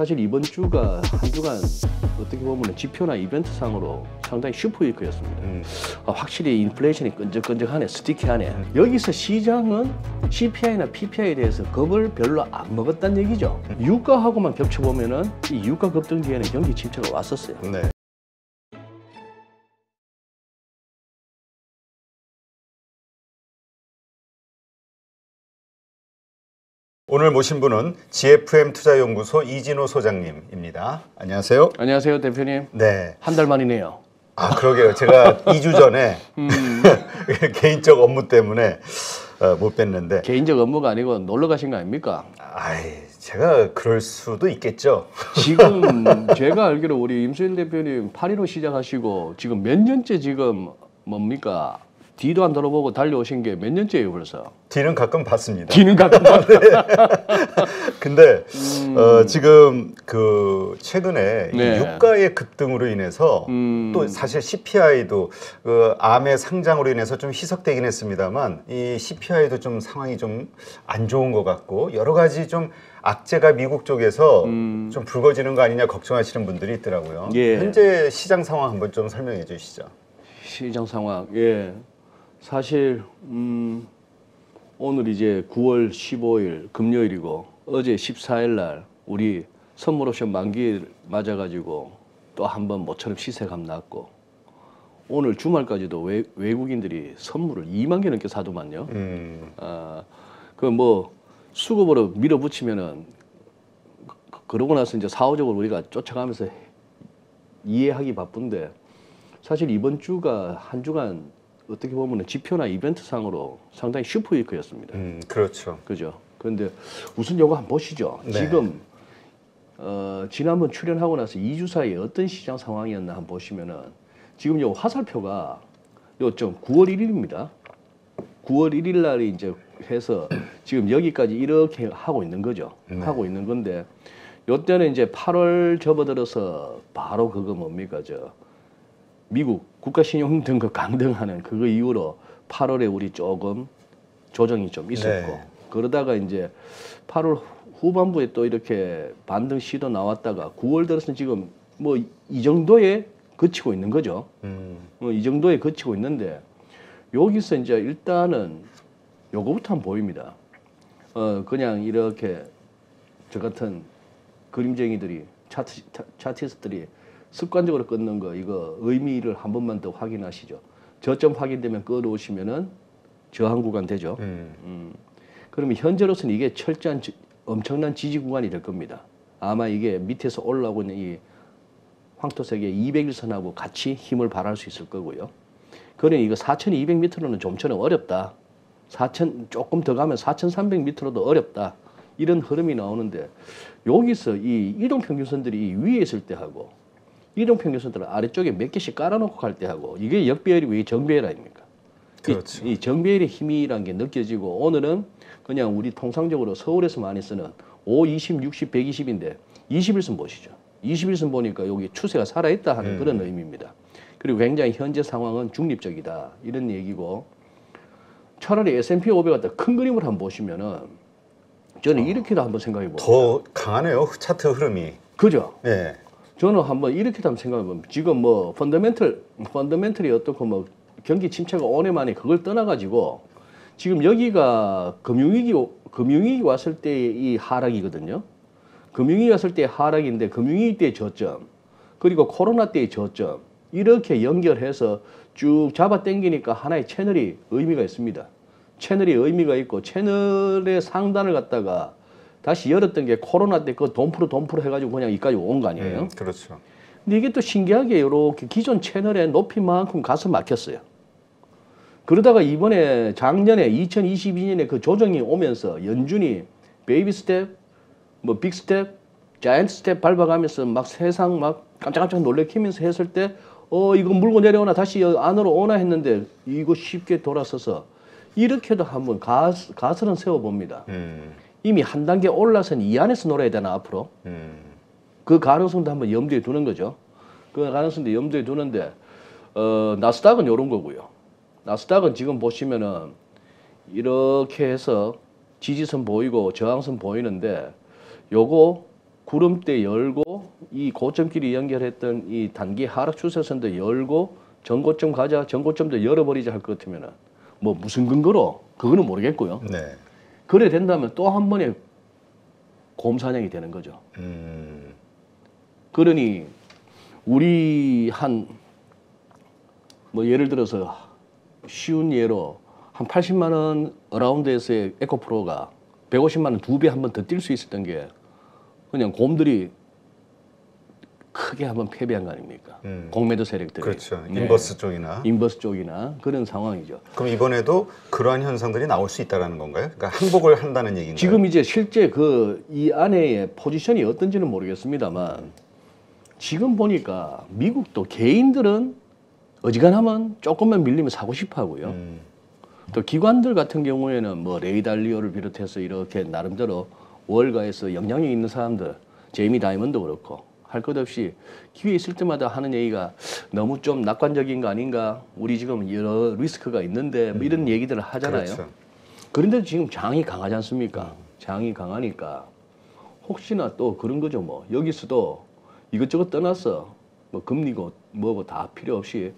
사실 이번 주가 한 주간 어떻게 보면 지표나 이벤트상으로 상당히 슈퍼위크였습니다. 확실히 인플레이션이 끈적끈적하네, 스티키하네. 여기서 시장은 CPI나 PPI에 대해서 겁을 별로 안 먹었다는 얘기죠. 유가하고만 겹쳐보면은 이 유가 급등기에는 경기 침체가 왔었어요. 네. 오늘 모신 분은 GFM 투자연구소 이진호 소장님입니다. 안녕하세요. 안녕하세요, 대표님. 네. 한 달 만이네요. 아, 그러게요. 제가 2주 전에 개인적 업무 때문에 못 뵀는데. 개인적 업무가 아니고 놀러 가신 거 아닙니까? 아이, 제가 그럴 수도 있겠죠. 지금 제가 알기로 우리 임수일 대표님 8.15 시작하시고 지금 몇 년째 지금 뭡니까? 뒤도 안 돌아보고 달려오신 게 몇 년째예요, 벌써? 뒤는 가끔 봤습니다. 뒤는 가끔 봤네. 근데 지금 그 최근에 네. 이 유가의 급등으로 인해서 또 사실 CPI도 그 암의 상장으로 인해서 좀 희석되긴 했습니다만 이 CPI도 좀 상황이 좀 안 좋은 것 같고 여러 가지 좀 악재가 미국 쪽에서 좀 불거지는 거 아니냐 걱정하시는 분들이 있더라고요. 예. 현재 시장 상황 한번 좀 설명해 주시죠. 시장 상황, 예. 사실 오늘 이제 9월 15일 금요일이고 어제 14일 날 우리 선물 옵션 만기일 맞아가지고 또 한 번 모처럼 시세감 났고 오늘 주말까지도 외국인들이 선물을 2만 개 넘게 사더만요. 그 뭐 수급으로 밀어붙이면은 그러고 나서 이제 사후적으로 우리가 쫓아가면서 이해하기 바쁜데 사실 이번 주가 한 주간 어떻게 보면 지표나 이벤트상으로 상당히 슈퍼위크였습니다. 그렇죠. 그죠? 그런데 우선 요거 한번 보시죠. 네. 지금 지난번 출연하고 나서 2주 사이에 어떤 시장 상황이었나 한번 보시면은 지금 요 화살표가 요점 9월 1일입니다. 9월 1일 날이 이제 해서 지금 여기까지 이렇게 하고 있는 거죠. 네. 하고 있는 건데 요때는 이제 8월 접어들어서 바로 그거 뭡니까 미국 국가신용 등급 강등하는 그거 이후로 8월에 우리 조금 조정이 좀 있었고 네. 그러다가 그러다가 이제 8월 후반부에 또 이렇게 반등 시도 나왔다가 9월 들어서 지금 뭐 이 정도에 그치고 있는 거죠. 이 정도에 그치고 있는데 여기서 이제 일단은 요거부터 한번 보입니다. 그냥 이렇게 저 같은 그림쟁이들이 차티스트들이 습관적으로 끊는 거 이거 의미를 한 번만 더 확인하시죠. 저점 확인되면 끌어오시면은 저항 구간 되죠. 그러면 현재로서는 이게 철저한 엄청난 지지 구간이 될 겁니다. 아마 이게 밑에서 올라오고 있는 이 황토색의 200일선하고 같이 힘을 발휘할 수 있을 거고요. 그러니 이거 4,200m로는 좀처럼 어렵다. 4,000 조금 더 가면 4,300m로도 어렵다. 이런 흐름이 나오는데 여기서 이 이동평균선들이 위에 있을 때 하고 이동평균선들은 아래쪽에 몇 개씩 깔아놓고 갈 때 하고 이게 역배열이 왜 정배열 아닙니까? 그렇죠. 이 정배열의 힘이란 게 느껴지고 오늘은 그냥 우리 통상적으로 서울에서 많이 쓰는 5, 20, 60, 120인데 21선 보시죠. 21선 보니까 여기 추세가 살아있다 하는 그런 의미입니다. 그리고 굉장히 현재 상황은 중립적이다 이런 얘기고 차라리 S&P 500 같은 큰 그림을 한번 보시면은 저는 이렇게도 한번 생각해 봅니다. 더 강하네요. 차트 흐름이. 그죠? 네. 저는 한번 이렇게도 한번 생각해 보면 지금 뭐 펀더멘털이 어떻고 뭐 경기 침체가 오네 만에 그걸 떠나가지고 지금 여기가 금융위기 왔을 때의 이 하락이거든요. 금융위기 왔을 때의 하락인데 금융위기 때의 저점 그리고 코로나 때의 저점 이렇게 연결해서 쭉 잡아 당기니까 하나의 채널이 의미가 있습니다. 채널이 의미가 있고 채널의 상단을 갖다가 다시 열었던 게 코로나 때 그 돈프로 해가지고 그냥 여기까지 온 거 아니에요? 그렇죠. 근데 이게 또 신기하게 이렇게 기존 채널의 높이만큼 가서 막혔어요. 그러다가 이번에 작년에 2022년에 그 조정이 오면서 연준이 베이비 스텝, 뭐 빅 스텝, 자이언트 스텝 밟아가면서 막 세상 막 깜짝깜짝 놀래키면서 했을 때 이거 물고 내려오나 다시 안으로 오나 했는데 이거 쉽게 돌아서서 이렇게도 한번 가설은 세워봅니다. 이미 한 단계 올라선 이 안에서 놀아야 되나 앞으로? 그 가능성도 한번 염두에 두는 거죠. 그 가능성도 염두에 두는데 나스닥은 이런 거고요. 나스닥은 지금 보시면은 이렇게 해서 지지선 보이고 저항선 보이는데 요거 구름대 열고 이 고점끼리 연결했던 이 단기 하락 추세선도 열고 전고점 가자, 전고점도 열어버리자 할 것 같으면은 뭐 무슨 근거로 그거는 모르겠고요. 네. 그래 된다면 또 한 번의 곰사냥이 되는 거죠. 그러니 우리 한 뭐 예를 들어서 쉬운 예로 한 80만 원 어라운드에서의 에코프로가 150만 원 2배 한 번 더 뛸 수 있었던 게 그냥 곰들이 크게 한번 패배한 거 아닙니까? 공매도 세력들이. 그렇죠. 네. 인버스 쪽이나. 인버스 쪽이나 그런 상황이죠. 그럼 이번에도 그러한 현상들이 나올 수 있다라는 건가요? 그러니까 항복을 한다는 얘기인가요? 지금 이제 실제 그 이 안에의 포지션이 어떤지는 모르겠습니다만 지금 보니까 미국도 개인들은 어지간하면 조금만 밀리면 사고 싶어 하고요. 또 기관들 같은 경우에는 뭐 레이 달리오를 비롯해서 이렇게 나름대로 월가에서 영향력 있는 사람들, 제이미 다이먼도 그렇고 할 것 없이 기회 있을 때마다 하는 얘기가 너무 좀 낙관적인 거 아닌가? 우리 지금 여러 리스크가 있는데 뭐 이런 얘기들을 하잖아요. 그렇죠. 그런데도 지금 장이 강하지 않습니까? 장이 강하니까 혹시나 또 그런 거죠. 뭐 여기서도 이것저것 떠나서 뭐 금리고 뭐고 다 필요 없이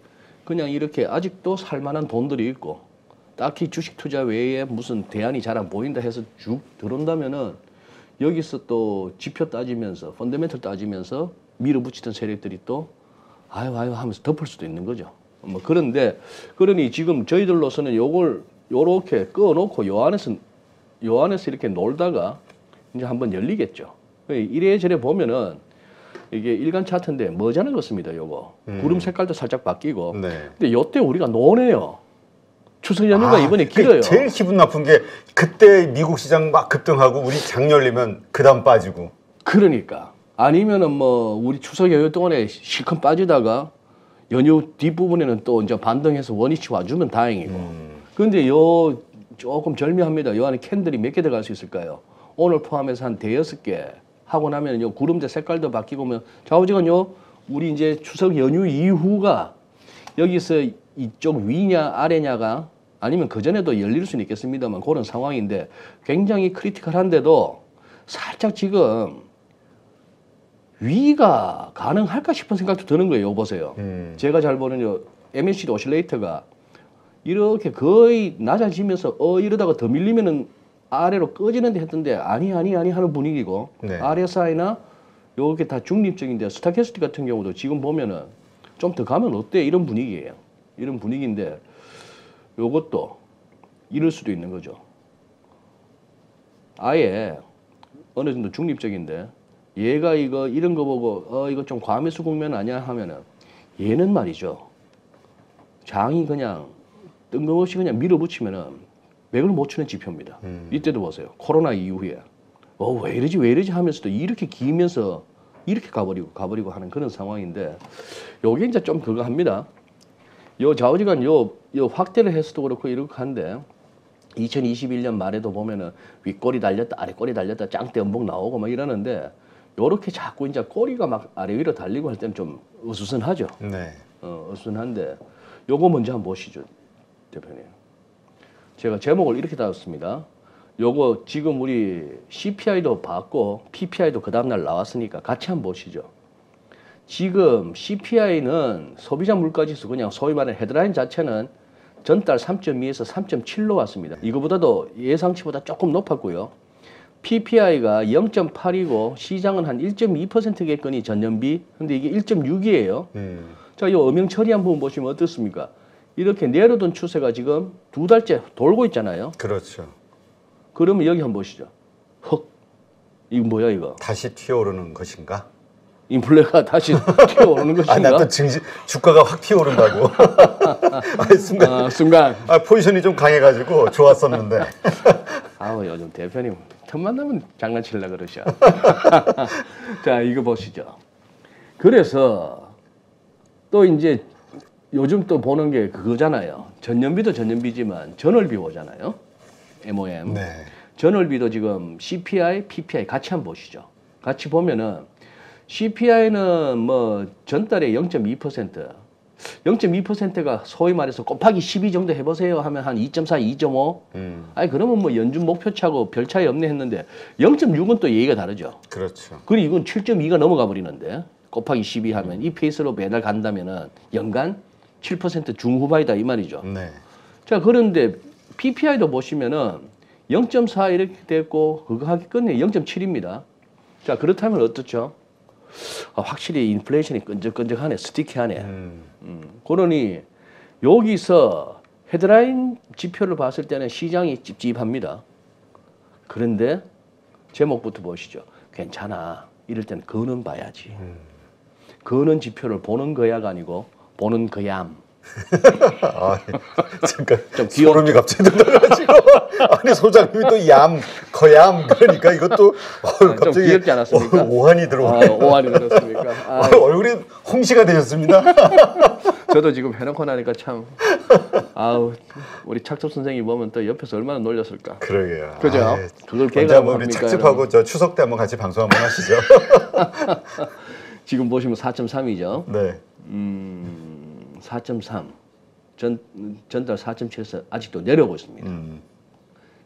그냥 이렇게 아직도 살만한 돈들이 있고 딱히 주식 투자 외에 무슨 대안이 잘 안 보인다 해서 쭉 들어온다면은 여기서 또 지표 따지면서 펀더멘털 따지면서 밀어붙이던 세력들이 또 아유 하면서 덮을 수도 있는 거죠. 뭐 그런데 그러니 지금 저희들로서는 요걸 요렇게 꺼놓고 요 안에서 이렇게 놀다가 이제 한번 열리겠죠. 이래저래 보면은 이게 일간 차트인데 머지않은 것습니다. 요거 구름 색깔도 살짝 바뀌고. 네. 근데 요때 우리가 노네요. 추석 연휴가 이번에 길어요. 제일 기분 나쁜 게 그때 미국 시장 막 급등하고 우리 장 열리면 그다음 빠지고. 그러니까 아니면은 뭐 우리 추석 연휴 동안에 실컷 빠지다가 연휴 뒷부분에는 또 이제 반등해서 원위치 와주면 다행이고. 그런데 요 조금 절묘합니다. 요 안에 캔들이 몇 개 들어갈 수 있을까요? 오늘 포함해서 한 대여섯 개 하고 나면 요 구름대 색깔도 바뀌고 면 좌우지간요 우리 이제 추석 연휴 이후가 여기서 이쪽 위냐 아래냐가 아니면 그 전에도 열릴 수는 있겠습니다만 그런 상황인데 굉장히 크리티컬한데도 살짝 지금 위가 가능할까 싶은 생각도 드는 거예요. 요 보세요. 제가 잘 보는 요 MACD 오실레이터가 이렇게 거의 낮아지면서 이러다가 더 밀리면은 아래로 꺼지는데 했던데 아니 하는 분위기고 네. RSI나 요렇게 다 중립적인데 스타캐스티 같은 경우도 지금 보면은 좀 더 가면 어때 이런 분위기예요. 이런 분위기인데 요것도 이럴 수도 있는 거죠. 아예 어느 정도 중립적인데 얘가 이런 거 보고 이거 좀 과매수 국면 아니야 하면은 얘는 말이죠. 장이 그냥 뜬금없이 그냥 밀어붙이면은 맥을 못 추는 지표입니다. 이때도 보세요. 코로나 이후에 왜 이러지 하면서도 이렇게 기면서 이렇게 가버리고 하는 그런 상황인데 요게 이제 좀 그거 합니다. 요 좌우지간 요 확대를 해서도 그렇고 이렇게 한데 2021년 말에도 보면은 윗꼬리 달렸다 아래꼬리 달렸다 짱대 음봉 나오고 막 이러는데 요렇게 자꾸 이제 꼬리가 막 아래 위로 달리고 할 때는 좀 어수선하죠. 네. 어수선한데 요거 먼저 한번 보시죠, 대표님. 제가 제목을 이렇게 달았습니다. 요거 지금 우리 CPI도 봤고 PPI도 그 다음날 나왔으니까 같이 한번 보시죠. 지금 CPI는 소비자 물가지수 그냥 소위 말하는 헤드라인 자체는 전달 3.2에서 3.7로 왔습니다. 이거보다도 예상치보다 조금 높았고요. PPI가 0.8이고 시장은 한 1.2%겠거니 전년비. 근데 이게 1.6이에요. 자, 이 음영 처리한 부분 보시면 어떻습니까? 이렇게 내려던 추세가 지금 2달째 돌고 있잖아요. 그렇죠. 그러면 여기 한번 보시죠. 이거 뭐야 이거? 다시 튀어오르는 것인가? 인플레가 다시 튀어오르는 것인가? 나 또 주가가 확 튀어오른다고. 순간. 포지션이 좀 강해가지고 좋았었는데. 요즘 대표님 틈만 나면 장난치려고 그러셔. 자, 이거 보시죠. 그래서 또 이제 요즘 또 보는 게 그거잖아요. 전년비도 전년비지만 전월비 오잖아요. MOM. 네. 전월비도 지금 CPI, PPI 같이 한번 보시죠. 같이 보면은 CPI는 뭐 전달에 0.2%, 0.2%가 소위 말해서 곱하기 12 정도 해보세요 하면 한 2.4, 2.5. 아니 그러면 뭐 연준 목표차고 별 차이 없네 했는데 0.6은 또 얘기가 다르죠. 그렇죠. 그리고 이건 7.2가 넘어가 버리는데 곱하기 12 하면 이 페이스로 매달 간다면은 연간 7% 중후반이다 이 말이죠. 네. 자 그런데 PPI도 보시면은 0.4 이렇게 됐고 그거 하기 끝내 0.7입니다. 자 그렇다면 어떻죠? 확실히 인플레이션이 끈적끈적하네, 스티키하네. 그러니 여기서 헤드라인 지표를 봤을 때는 시장이 찝찝합니다. 그런데 제목부터 보시죠. 괜찮아. 이럴 때는 거는 봐야지. 거는 지표를 보는 거야가 아니고 보는 거얌. 아, 잠깐 좀 귀여워. 소름이 갑자기 돋아가지고 아니 소장님이 또 거얌 그러니까 이것도 갑자기 좀 귀엽지 않았습니까? 오한이 들어오네. 오한이 들었습니까? 얼굴이 홍시가 되셨습니다. 저도 지금 해놓고 나니까 참 아우 우리 착즙 선생이 보면 또 옆에서 얼마나 놀렸을까. 그러게요. 그죠? 아이, 그걸 먼저 개가 한번 우리 착즙하고 저 추석 때 한번 같이 방송 한번 하시죠. 지금 보시면 4.3이죠. 네. 4.3 전달 4.7에서 아직도 내려오고 있습니다.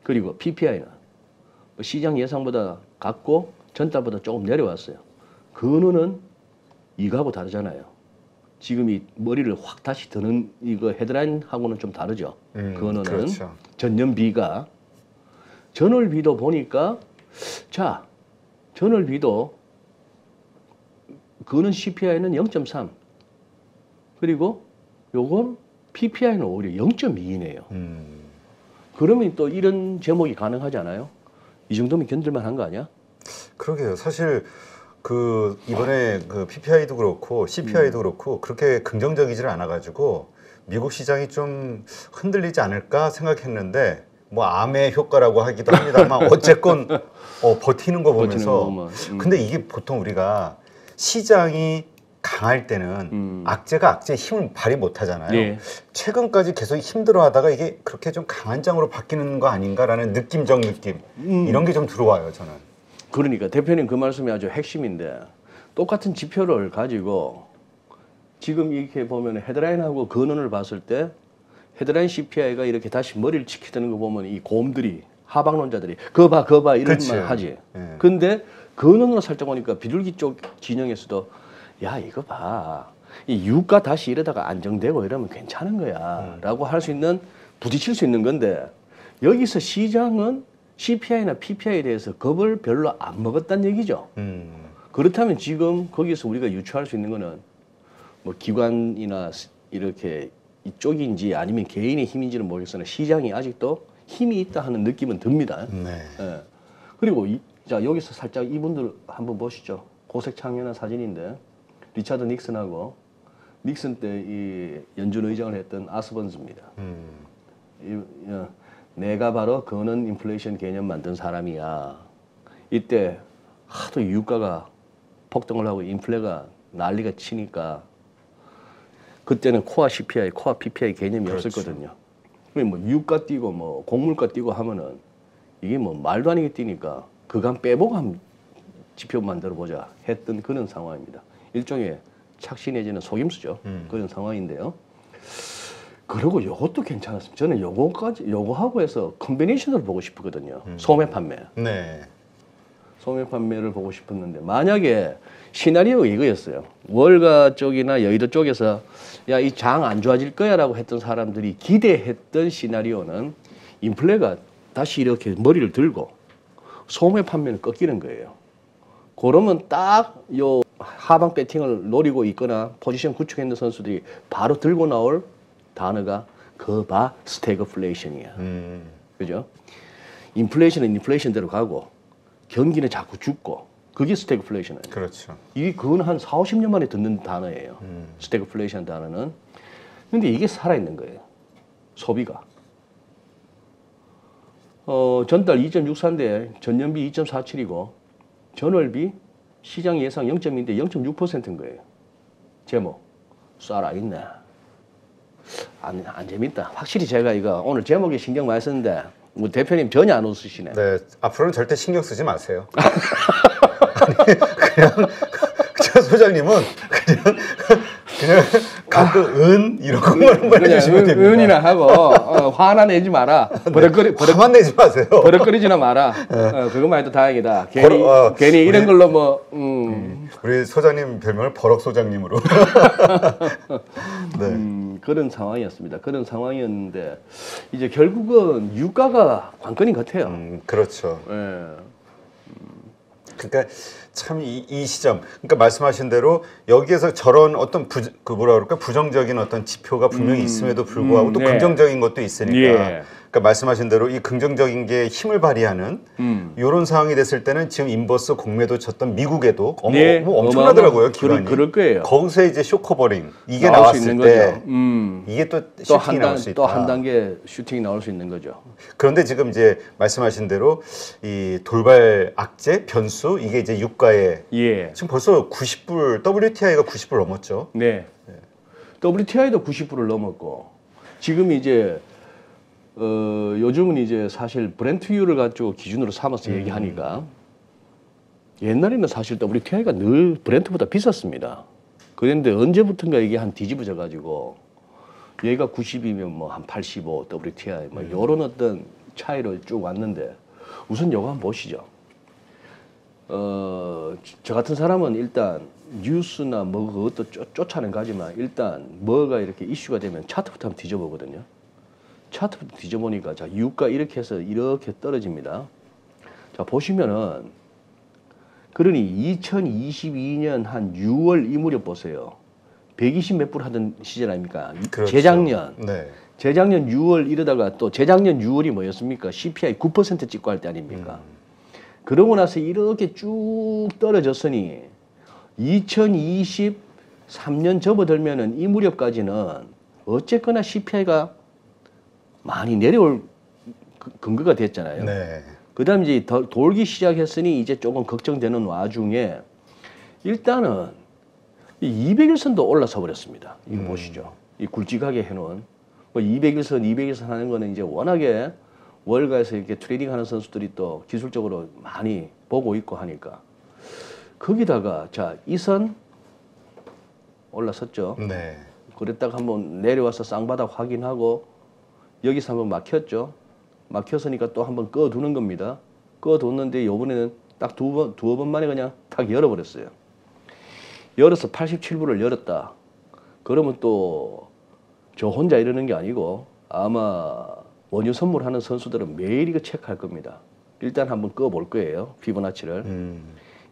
그리고 PPI는 시장 예상보다 같고 전달보다 조금 내려왔어요. 근원은 이거하고 다르잖아요. 지금 이 머리를 확 다시 드는 이거 헤드라인하고는 좀 다르죠. 근원은 그렇죠. 전년비가 전월비도 보니까 자 전월비도 그는 CPI는 0.3 그리고 요건 PPI는 오히려 0.2이네요. 그러면 또 이런 제목이 가능하지 않아요? 이 정도면 견딜만 한 거 아니야? 그러게요. 사실 그 이번에 그 PPI도 그렇고 CPI도 그렇고 그렇게 긍정적이지를 않아가지고 미국 시장이 좀 흔들리지 않을까 생각했는데 뭐 암의 효과라고 하기도 합니다만 어쨌건 버티는 거 보면서 근데 이게 보통 우리가 시장이 강할 때는 악재가 악재의 힘을 발휘 못 하잖아요. 네. 최근까지 계속 힘들어 하다가 이게 그렇게 좀 강한 장으로 바뀌는 거 아닌가라는 느낌적 느낌 이런 게 좀 들어와요, 저는. 그러니까 대표님 그 말씀이 아주 핵심인데 똑같은 지표를 가지고 지금 이렇게 보면 헤드라인하고 근원을 봤을 때 헤드라인 CPI가 이렇게 다시 머리를 치켜드는 거 보면 이 곰들이 하방론자들이 그거 봐 이런 말 하지. 예. 근데 근원으로 살짝 오니까 비둘기 쪽 진영에서도 야 이거 봐. 이 유가 다시 이러다가 안정되고 이러면 괜찮은 거야 라고 할 수 있는 부딪힐 수 있는 건데 여기서 시장은 CPI나 PPI에 대해서 겁을 별로 안 먹었다는 얘기죠. 그렇다면 지금 거기서 우리가 유추할 수 있는 거는 뭐 기관이나 이렇게 이쪽인지 아니면 개인의 힘인지는 모르겠으나 시장이 아직도 힘이 있다 하는 느낌은 듭니다. 네. 예. 그리고 자 여기서 살짝 이분들 한번 보시죠. 고색 창연한 사진인데 리차드 닉슨하고 닉슨 때 이 연준 의장을 했던 아스번즈입니다. 내가 바로 근원 인플레이션 개념 만든 사람이야. 이때 하도 유가가 폭등을 하고 인플레가 난리가 치니까 그때는 코어 CPI, 코어 PPI 개념이 그렇죠. 없었거든요. 뭐 유가 뛰고 뭐 곡물가 뛰고 하면은 이게 뭐 말도 아니게 뛰니까 그간 빼보고 한 지표 만들어 보자 했던 그런 상황입니다. 일종의 착시 내지는 속임수죠. 그런 상황인데요. 그리고 요것도 괜찮았습니다. 저는 요거하고 해서 컨비네이션을 보고 싶거든요. 소매 판매. 네. 소매 판매를 보고 싶었는데 만약에 시나리오가 이거였어요. 월가 쪽이나 여의도 쪽에서 야, 이 장 안 좋아질 거야라고 했던 사람들이 기대했던 시나리오는 인플레가 다시 이렇게 머리를 들고 소매 판매는 꺾이는 거예요. 그러면 딱 요 하방 배팅을 노리고 있거나 포지션 구축했는 선수들이 바로 들고 나올 단어가 그봐 스태그플레이션이야. 그죠? 인플레이션은 인플레이션대로 가고 경기는 자꾸 죽고 그게 스태그플레이션이에요. 그렇죠. 이게 그건 한 4, 50년 만에 듣는 단어예요. 스태그플레이션 단어는. 근데 이게 살아있는 거예요. 소비가. 전달 2.64인데 전년비 2.47이고 전월비 시장 예상 0.2인데 0.6%인 거예요. 제목. 살아있네. 안 재밌다. 확실히 제가 이거 오늘 제목에 신경 많이 썼는데 뭐 대표님 전혀 안 웃으시네. 네, 앞으로는 절대 신경 쓰지 마세요. 아니, 그냥 저 소장님은 그냥 가끔 은 이런 것만 보내주시면 됩니다. 은이나 하고 화나 내지 마라. 화만 내지 마세요. 버럭거리지나 마라. 그것만 해도 다행이다. 괜히 이런 걸로 뭐 우리 소장님 별명을 버럭 소장님으로. 네. 그런 상황이었습니다. 그런 상황이었는데 이제 결국은 유가가 관건인 것 같아요. 그렇죠. 예. 그러니까 참 이 시점, 그러니까 말씀하신 대로 여기에서 저런 어떤 부정적인 어떤 지표가 분명히 있음에도 불구하고 또 네. 긍정적인 것도 있으니까. 예. 그러니까 말씀하신 대로 이 긍정적인 게 힘을 발휘하는 이런 상황이 됐을 때는 지금 인버스 공매도 쳤던 미국에도 네. 뭐 엄청나더라고요 기관이. 그럴 거예요. 거기서 이제 쇼커버링 이게 나올 수 나왔을 있는 때 거죠. 이게 또 슈팅이 나올 수 있다. 또 한 단계 슈팅이 나올 수 있는 거죠. 그런데 지금 이제 말씀하신 대로 이 돌발 악재 변수 이게 이제 유가에 예. 지금 벌써 90불 WTI가 90불 넘었죠. 네. WTI도 90불을 넘었고 지금 이제 요즘은 이제 사실 브렌트유를 가지고 기준으로 삼아서 얘기하니까 옛날에는 사실 WTI가 늘 브렌트보다 비쌌습니다. 그런데 언제부턴가 이게 한 뒤집어져 가지고 얘가 90이면 뭐 한 85 WTI 뭐 이런 어떤 차이로 쭉 왔는데 우선 요거 한번 보시죠. 저 같은 사람은 일단 뉴스나 뭐 그것도 쫓아는 가지만 일단 뭐가 이렇게 이슈가 되면 차트부터 한번 뒤져보거든요. 차트부터 뒤져보니까 자 유가 이렇게 해서 이렇게 떨어집니다. 자 보시면은 그러니 2022년 한 6월 이 무렵 보세요. 120 몇 불 하던 시절 아닙니까? 그렇죠. 재작년. 네. 재작년 6월 이러다가 또 재작년 6월이 뭐였습니까? CPI 9% 찍고 할 때 아닙니까? 그러고 나서 이렇게 쭉 떨어졌으니 2023년 접어들면은 이 무렵까지는 어쨌거나 CPI가 많이 내려올 근거가 됐잖아요. 네. 그다음 이제 돌기 시작했으니 이제 조금 걱정되는 와중에 일단은 이 200일선도 올라서 버렸습니다. 이거 보시죠. 이 굵직하게 해놓은 뭐 200일선 하는 거는 이제 워낙에 월가에서 이렇게 트레이딩하는 선수들이 또 기술적으로 많이 보고 있고 하니까 거기다가 자 이 선 올라섰죠. 네. 그랬다가 한번 내려와서 쌍바닥 확인하고 여기서 한번 막혔죠. 막혔으니까 또 한번 꺼두는 겁니다. 꺼뒀는데 이번에는 딱 두어 번 만에 그냥 탁 열어버렸어요. 열어서 87불을 열었다. 그러면 또 저 혼자 이러는 게 아니고 아마 원유 선물하는 선수들은 매일 이거 체크할 겁니다. 일단 한번 꺼볼 거예요. 피보나치를.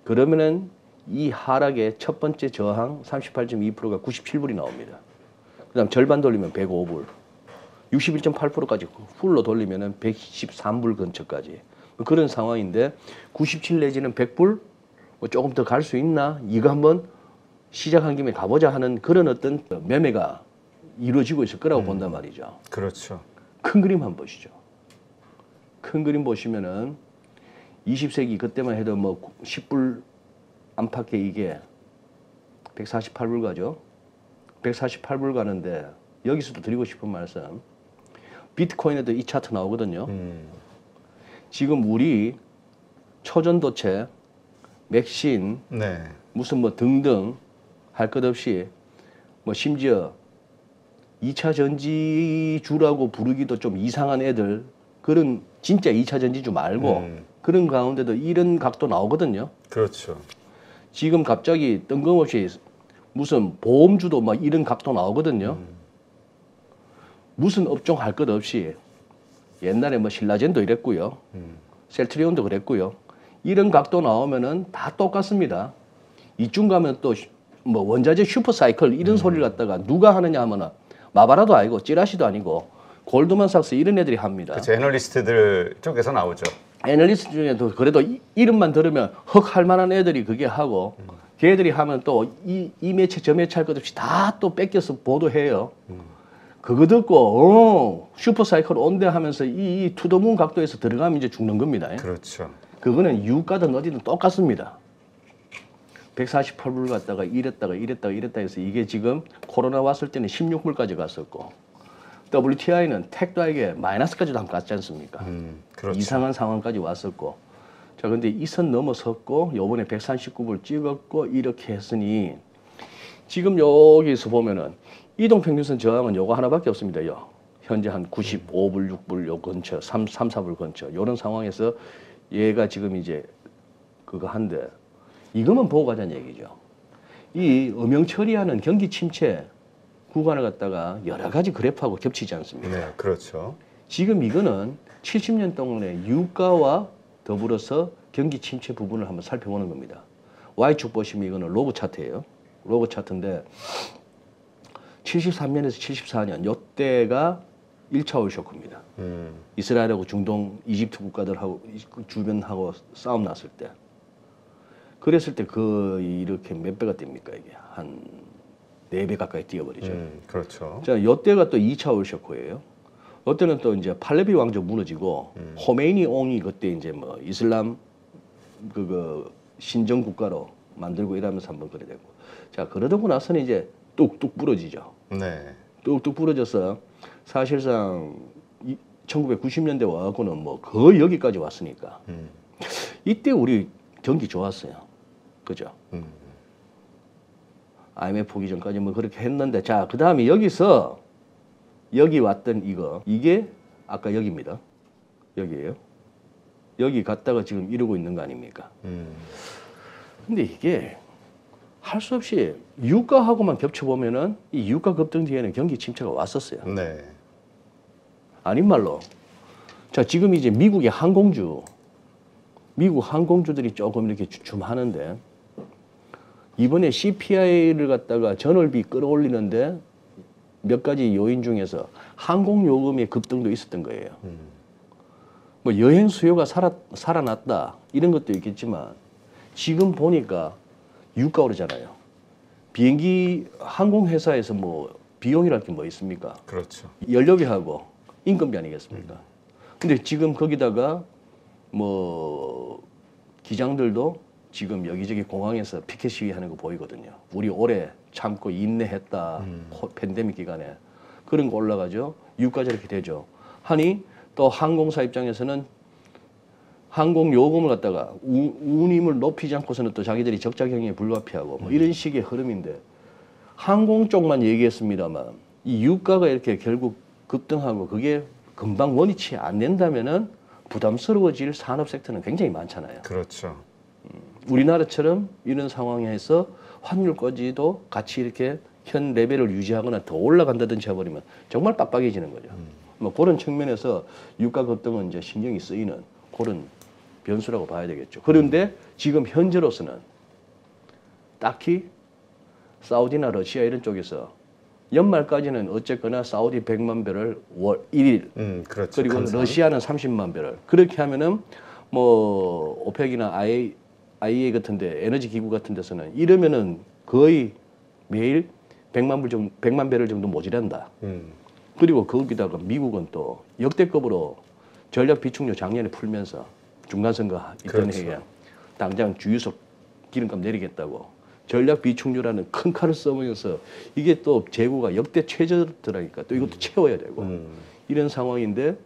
그러면은 이 하락의 첫 번째 저항 38.2%가 97불이 나옵니다. 그 다음 절반 돌리면 105불. 61.8%까지 풀로 돌리면은 113불 근처까지. 그런 상황인데 97 내지는 100불 뭐 조금 더 갈 수 있나? 이거 한번 시작한 김에 가보자 하는 그런 어떤 매매가 이루어지고 있을 거라고 본단 말이죠. 그렇죠. 큰 그림 한번 보시죠. 큰 그림 보시면은 20세기 그때만 해도 뭐 10불 안팎에 이게 148불 가죠. 148불 가는데 여기서도 드리고 싶은 말씀. 비트코인에도 이 차트 나오거든요. 지금 우리 초전도체, 맥신, 네. 무슨 뭐 등등 할 것 없이 뭐 심지어 2차 전지주라고 부르기도 좀 이상한 애들 그런 진짜 2차 전지주 말고 그런 가운데도 이런 각도 나오거든요. 그렇죠. 지금 갑자기 뜬금없이 무슨 보험주도 막 이런 각도 나오거든요. 무슨 업종 할 것 없이 옛날에 뭐 신라젠도 이랬고요. 셀트리온도 그랬고요. 이런 각도 나오면은 다 똑같습니다. 이쯤 가면 또 뭐 원자재 슈퍼사이클 이런 소리를 갖다가 누가 하느냐 하면은 마바라도 아니고 찌라시도 아니고 골드만삭스 이런 애들이 합니다. 그렇죠. 애널리스트들 쪽에서 나오죠. 애널리스트 중에도 그래도 이름만 들으면 헉 할 만한 애들이 그게 하고 걔들이 하면 또 이 매체 저 매체 할 것 없이 다 또 뺏겨서 보도해요. 그거 듣고 슈퍼사이클 온대 하면서 이 투더문 각도에서 들어가면 이제 죽는 겁니다. 그렇죠. 그거는 유가든 어디든 똑같습니다. 148불 갔다가 이랬다가 해서 이게 지금 코로나 왔을 때는 16불까지 갔었고 WTI는 택도 아니게 마이너스까지도 한번 갔지 않습니까? 그렇죠. 이상한 상황까지 왔었고 자 근데 이 선 넘어섰고 요번에 139불 찍었고 이렇게 했으니 지금 여기서 보면은 이동평균선 저항은 요거 하나밖에 없습니다. 요. 현재 한 95불, 6불 요 근처, 3, 4불 근처 요런 상황에서 얘가 지금 이제 그거 한데 이것만 보고 가자는 얘기죠. 이 음영 처리하는 경기 침체 구간을 갖다가 여러 가지 그래프하고 겹치지 않습니까? 네, 그렇죠. 지금 이거는 70년 동안의 유가와 더불어서 경기 침체 부분을 한번 살펴보는 겁니다. Y축 보시면 이거는 로그 차트예요. 로그 차트인데 73년에서 74년 요때가 1차 오일 쇼크입니다. 이스라엘하고 중동, 이집트 국가들하고 주변하고 싸움 났을 때. 그랬을 때 그 이렇게 몇 배가 뜁니까 이게 한 4배 가까이 뛰어버리죠. 그렇죠. 자, 요때가 또 2차 오일 쇼크예요. 요때는 또 이제 팔레비 왕조 무너지고 호메이니 옹이 그때 이제 뭐 이슬람 그 신정 국가로 만들고 이러면서 한번 그래 되고. 자, 그러고 나서는 이제 뚝뚝 부러지죠. 네. 뚝뚝 부러져서 사실상 1990년대 와갖고는 뭐 거의 여기까지 왔으니까 이때 우리 경기 좋았어요. 그죠? IMF 오기 전까지 뭐 그렇게 했는데 자, 그 다음에 여기서 여기 왔던 이게 아까 여기입니다. 여기에요. 여기 갔다가 지금 이러고 있는 거 아닙니까? 근데 이게 할 수 없이 유가하고만 겹쳐보면은 이 유가 급등 뒤에는 경기 침체가 왔었어요. 네. 아닌 말로. 자, 지금 이제 미국 항공주들이 조금 이렇게 주춤하는데 이번에 CPI를 갖다가 전월비 끌어올리는데 몇 가지 요인 중에서 항공 요금의 급등도 있었던 거예요. 뭐 여행 수요가 살아났다 이런 것도 있겠지만 지금 보니까 유가 오르잖아요. 비행기 항공회사에서 뭐 비용이랄 게 뭐 있습니까? 그렇죠. 연료비하고 인건비 아니겠습니까? 근데 지금 거기다가 뭐 기장들도 지금 여기저기 공항에서 피켓 시위하는 거 보이거든요. 우리 오래 참고 인내했다. 팬데믹 기간에 그런 거 올라가죠. 유가 저렇게 되죠. 하니 또 항공사 입장에서는 항공 요금을 갖다가 운임을 높이지 않고서는 또 자기들이 적자 경영에 불가피하고 뭐 이런 식의 흐름인데 항공 쪽만 얘기했습니다만 이 유가가 이렇게 결국 급등하고 그게 금방 원위치 안 된다면은 부담스러워질 산업 섹터는 굉장히 많잖아요. 그렇죠. 우리나라처럼 이런 상황에서 환율까지도 같이 이렇게 현 레벨을 유지하거나 더 올라간다든지 해버리면 정말 빡빡해지는 거죠. 뭐 그런 측면에서 유가 급등은 이제 신경이 쓰이는 그런 변수라고 봐야 되겠죠. 그런데 지금 현재로서는 딱히 사우디나 러시아 이런 쪽에서 연말까지는 어쨌거나 사우디 100만 배럴 월 1일 그렇죠. 그리고 감사합니다. 러시아는 30만 배럴 그렇게 하면은 뭐 오펙이나 IEA 같은데 에너지 기구 같은 데서는 이러면은 거의 매일 100만 배럴 정도 모자란다. 그리고 거기다가 미국은 또 역대급으로 전략 비축료 작년에 풀면서 중간선거 있던 그렇죠. 해에 당장 주유소 기름값 내리겠다고 전략 비축료라는 큰 칼을 써보면서 이게 또 재고가 역대 최저더라니까 또 이것도 채워야 되고 이런 상황인데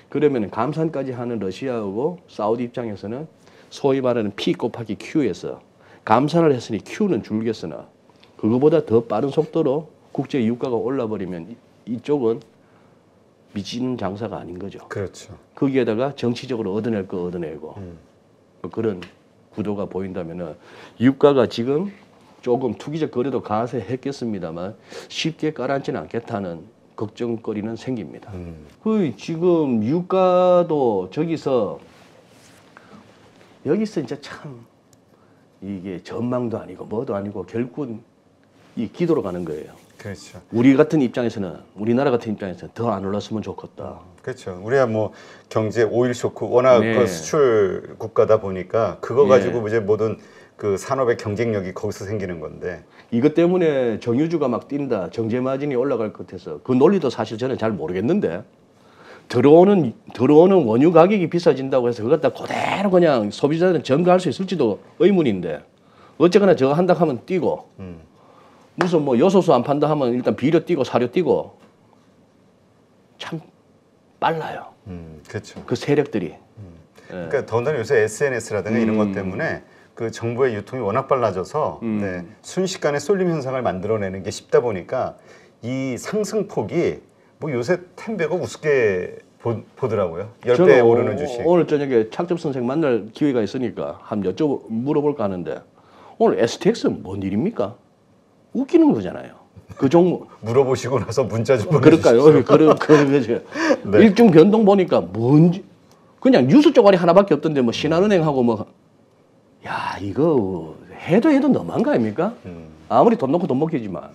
그러면 감산까지 하는 러시아하고 사우디 입장에서는 소위 말하는 P 곱하기 Q에서 감산을 했으니 Q는 줄겠으나 그거보다 더 빠른 속도로 국제 유가가 올라버리면 이쪽은 미치는 장사가 아닌 거죠. 그렇죠. 거기에다가 정치적으로 얻어낼 거 얻어내고 뭐 그런 구도가 보인다면은 유가가 지금 조금 투기적 거래도 가세했겠습니다만 쉽게 깔아앉지는 않겠다는 걱정거리는 생깁니다. 그 지금 유가도 여기서 이제 참 이게 전망도 아니고 뭐도 아니고 결국은 이 기도로 가는 거예요. 그렇죠. 우리나라 같은 입장에서는 더 안 올랐으면 좋겠다. 그렇죠. 우리가 뭐 경제 오일 쇼크 워낙 네. 그 수출 국가다 보니까 그거 가지고 이제 모든 그 산업의 경쟁력이 거기서 생기는 건데 이것 때문에 정유주가 막 뛴다. 정제 마진이 올라갈 것 같아서 그 논리도 사실 저는 잘 모르겠는데 들어오는 원유 가격이 비싸진다고 해서 그것 다 그대로 그냥 소비자들은 전가할 수 있을지도 의문인데 어쨌거나 저거 한다 하면 뛰고 무슨 뭐 요소수 안 판다 하면 일단 비료 뛰고 사료 뛰고 참 빨라요. 그렇죠. 그 세력들이. 그러니까 더군다나 요새 SNS라든가 이런 것 때문에 그 정보의 유통이 워낙 빨라져서 네, 순식간에 쏠림 현상을 만들어내는 게 쉽다 보니까 이 상승폭이 뭐 요새 텐베가 우습게 보더라고요. 저는 10배 오르는 주식. 오늘 저녁에 창접 선생 만날 기회가 있으니까 한번 물어볼까 하는데 오늘 STX는 뭔 일입니까? 웃기는 거잖아요. 그 종목 물어보시고 나서 문자 좀 보내주십시오. 그럴까요? 그런 거죠. 네. 일중 변동 보니까 뭔지 그냥 뉴스 쪼가리 하나밖에 없던데 뭐 신한은행하고 뭐 야 이거 해도 너무한 거 아닙니까? 아무리 돈 넣고 돈 먹기지만.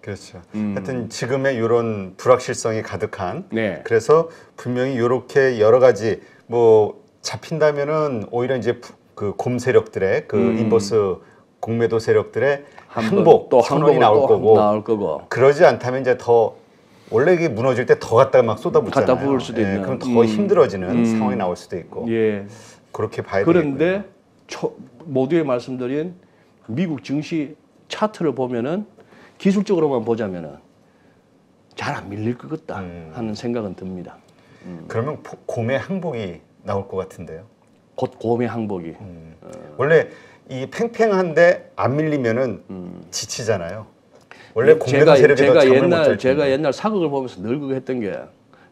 그렇죠. 하여튼 지금의 이런 불확실성이 가득한. 네. 그래서 분명히 이렇게 여러 가지 뭐 잡힌다면은 오히려 이제 그 곰 세력들의 그 인버스 공매도 세력들의 항복 또 선언이 항복을 나올 거고. 그러지 않다면 이제 더 원래 이게 무너질 때 더 갖다가 막 쏟아붓잖아요. 갖다 부을 수도 있는. 그럼 더 힘들어지는 상황이 나올 수도 있고. 예. 그렇게 봐야 그런데 되겠군요. 모두에 말씀드린 미국 증시 차트를 보면은 기술적으로만 보자면은 잘 안 밀릴 것 같다 하는 생각은 듭니다. 그러면 곰의 항복이 나올 것 같은데요. 곧 곰의 항복이. 원래 이 팽팽한데 안 밀리면은 지치잖아요. 원래 공매도 세력이 더 잠을 못 잘 텐데. 제가 옛날 사극을 보면서 늘 그거 했던 게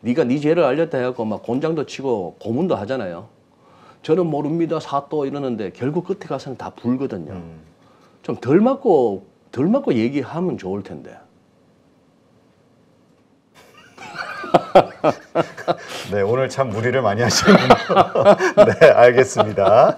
네가 네 죄를 알렸다 해갖고 막 곤장도 치고 고문도 하잖아요. 저는 모릅니다 사또 이러는데 결국 끝에 가서는 다 불거든요. 좀 덜 맞고 얘기하면 좋을 텐데. 네, 오늘 참 무리를 많이 하시는군요. 네, 알겠습니다.